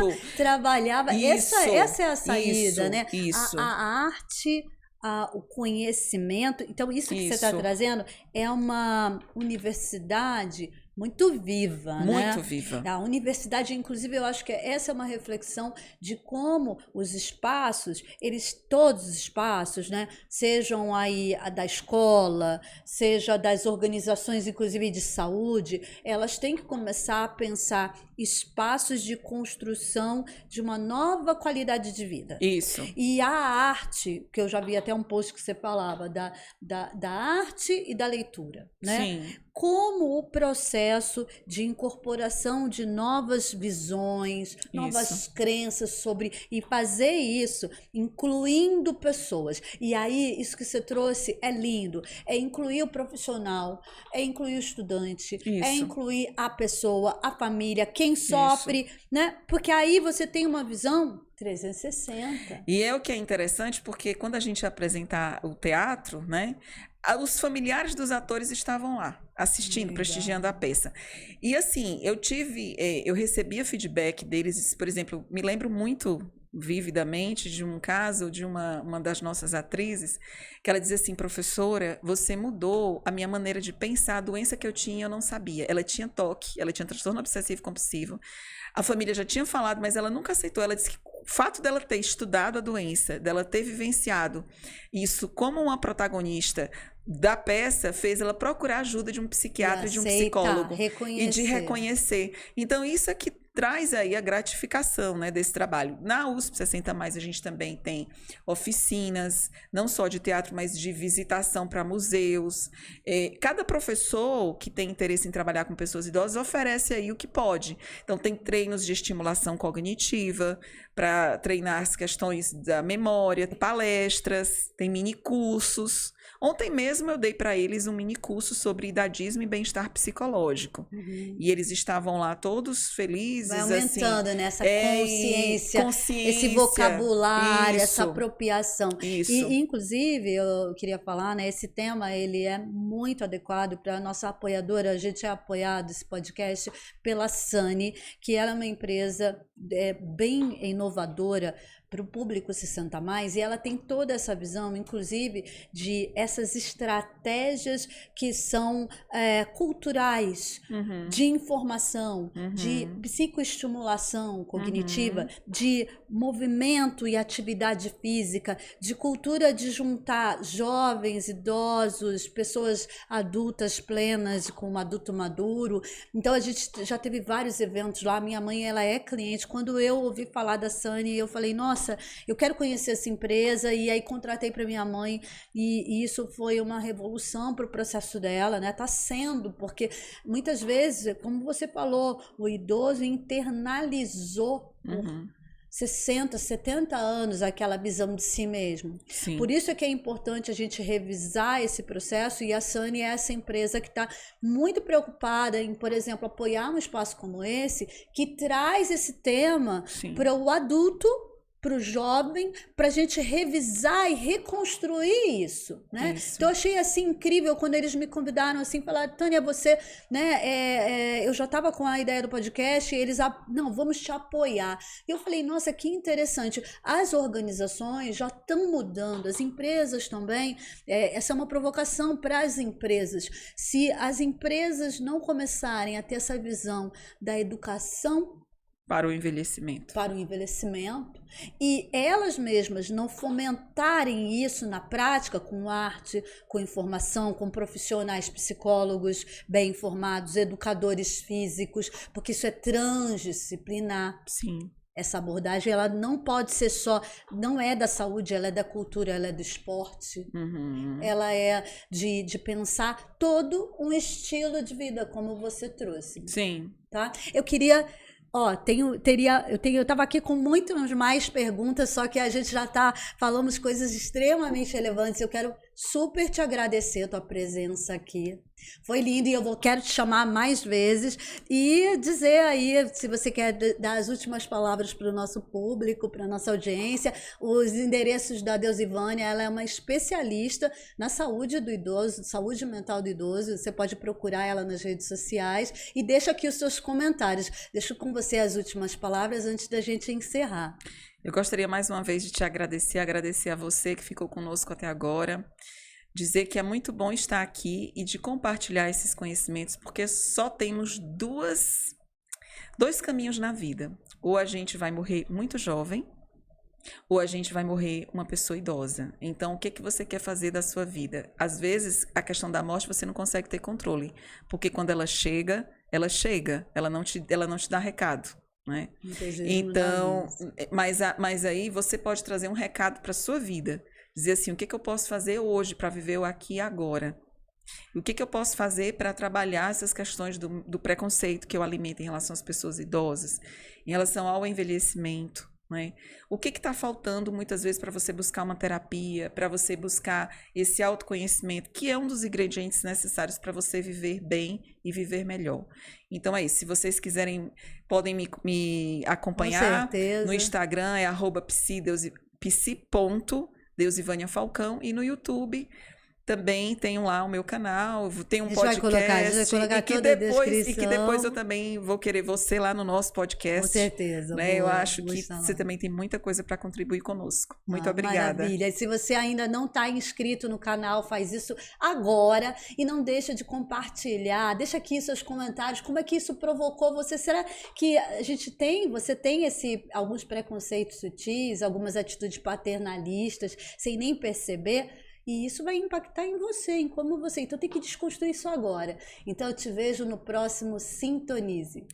Isso, essa é a saída, né? Isso. A arte, o conhecimento. Então, isso que você está trazendo é uma universidade muito viva, né? Muito viva. A universidade, inclusive, eu acho que essa é uma reflexão de como os espaços, todos os espaços, né? Sejam aí da escola, seja das organizações, inclusive de saúde, elas têm que começar a pensar espaços de construção de uma nova qualidade de vida. Isso. E a arte, que eu já vi até um post que você falava, da arte e da leitura, né? Sim. Como o processo de incorporação de novas visões, novas crenças sobre... E fazer isso incluindo pessoas. E aí, isso que você trouxe é lindo. É incluir o profissional, é incluir o estudante, é incluir a pessoa, a família, quem sofre, né? Porque aí você tem uma visão 360. E é o que é interessante, porque quando a gente apresentar o teatro, né, os familiares dos atores estavam lá, assistindo, prestigiando a peça. E assim, eu recebia feedback deles, por exemplo, me lembro muito vividamente de um caso de uma das nossas atrizes, que ela dizia assim: professora, você mudou a minha maneira de pensar, a doença que eu tinha eu não sabia. Ela tinha TOC, ela tinha transtorno obsessivo compulsivo, a família já tinha falado, mas ela nunca aceitou. Ela disse que o fato dela ter estudado a doença, dela ter vivenciado isso como uma protagonista da peça, fez ela procurar ajuda de um psiquiatra e de um psicólogo e de reconhecer. Então, isso é que traz aí a gratificação, né, desse trabalho. Na USP 60 Mais a gente também tem oficinas, não só de teatro, mas de visitação para museus. Cada professor que tem interesse em trabalhar com pessoas idosas oferece aí o que pode. Então tem treinos de estimulação cognitiva para treinar as questões da memória, palestras, tem mini cursos. Ontem mesmo eu dei para eles um mini curso sobre idadismo e bem-estar psicológico. E eles estavam lá todos felizes. Vai aumentando, assim, né? Essa consciência, esse vocabulário, isso, essa apropriação. Isso. E, inclusive, eu queria falar, né? Esse tema, ele é muito adequado para a nossa apoiadora. A gente é apoiado, esse podcast, pela Sani, que ela é uma empresa bem inovadora para o público 60 mais, e ela tem toda essa visão, inclusive, de essas estratégias que são culturais, de informação, de psicoestimulação cognitiva, de movimento e atividade física, de cultura de juntar jovens, idosos, pessoas adultas plenas com um adulto maduro. Então a gente já teve vários eventos lá. Minha mãe, ela é cliente. Quando eu ouvi falar da Sani, eu falei, nossa, eu quero conhecer essa empresa, e aí contratei para minha mãe, e isso foi uma revolução para o processo dela, né? Tá sendo, porque muitas vezes, como você falou, o idoso internalizou por 60, 70 anos aquela visão de si mesmo. Sim. Por isso é que é importante a gente revisar esse processo, e a Sani é essa empresa que está muito preocupada em, por exemplo, apoiar um espaço como esse, que traz esse tema para o adulto, para o jovem, para a gente revisar e reconstruir isso, né? Isso. Então eu achei assim incrível quando eles me convidaram assim, falaram, Tânia, você, né, eu já estava com a ideia do podcast, e eles, não, vamos te apoiar. E eu falei, nossa, que interessante. As organizações já estão mudando, as empresas também. Essa é uma provocação para as empresas. Se as empresas não começarem a ter essa visão da educação para o envelhecimento. E elas mesmas não fomentarem isso na prática, com arte, com informação, com profissionais psicólogos bem informados, educadores físicos, porque isso é transdisciplinar. Sim. Essa abordagem, ela não pode ser só, não é da saúde, ela é da cultura, ela é do esporte, ela é de pensar todo um estilo de vida, como você trouxe. Sim. Tá? Eu queria... eu estava aqui com muitas mais perguntas, só que a gente já falamos coisas extremamente relevantes. Eu quero super te agradecer a tua presença aqui. Foi lindo, e eu quero te chamar mais vezes e dizer aí, se você quer dar as últimas palavras para o nosso público, para a nossa audiência, os endereços da Deusivânia. Ela é uma especialista na saúde do idoso, saúde mental do idoso. Você pode procurar ela nas redes sociais, e deixa aqui os seus comentários. Deixo com você as últimas palavras antes da gente encerrar. Eu gostaria mais uma vez de te agradecer a você que ficou conosco até agora, dizer que é muito bom estar aqui e de compartilhar esses conhecimentos, porque só temos dois caminhos na vida. Ou a gente vai morrer muito jovem, ou a gente vai morrer uma pessoa idosa. Então, o que você quer fazer da sua vida? Às vezes, a questão da morte você não consegue ter controle, porque quando ela chega, ela não te dá recado. Né? Então, mas aí você pode trazer um recado para a sua vida, dizer assim, o que eu posso fazer hoje para viver o aqui e agora? O que eu posso fazer para trabalhar essas questões do preconceito que eu alimento em relação às pessoas idosas, em relação ao envelhecimento? Né? O que está faltando muitas vezes para você buscar uma terapia, para você buscar esse autoconhecimento, que é um dos ingredientes necessários para você viver bem e viver melhor. Então é isso, se vocês quiserem, podem me acompanhar no Instagram, é @psi.Deusivânia Falcão, e no YouTube também tenho lá o meu canal, tenho um A gente vai colocar toda a descrição. E que depois eu também vou querer você lá no nosso podcast. Com certeza. Né? Eu acho que você também tem muita coisa para contribuir conosco. Muito obrigada. Maravilha. E se você ainda não está inscrito no canal, faz isso agora e não deixa de compartilhar. Deixa aqui seus comentários. Como é que isso provocou você? Será que você tem alguns preconceitos sutis, algumas atitudes paternalistas, sem nem perceber? E isso vai impactar em você, em como você. Então tem que desconstruir isso agora. Então eu te vejo no próximo Sintonize.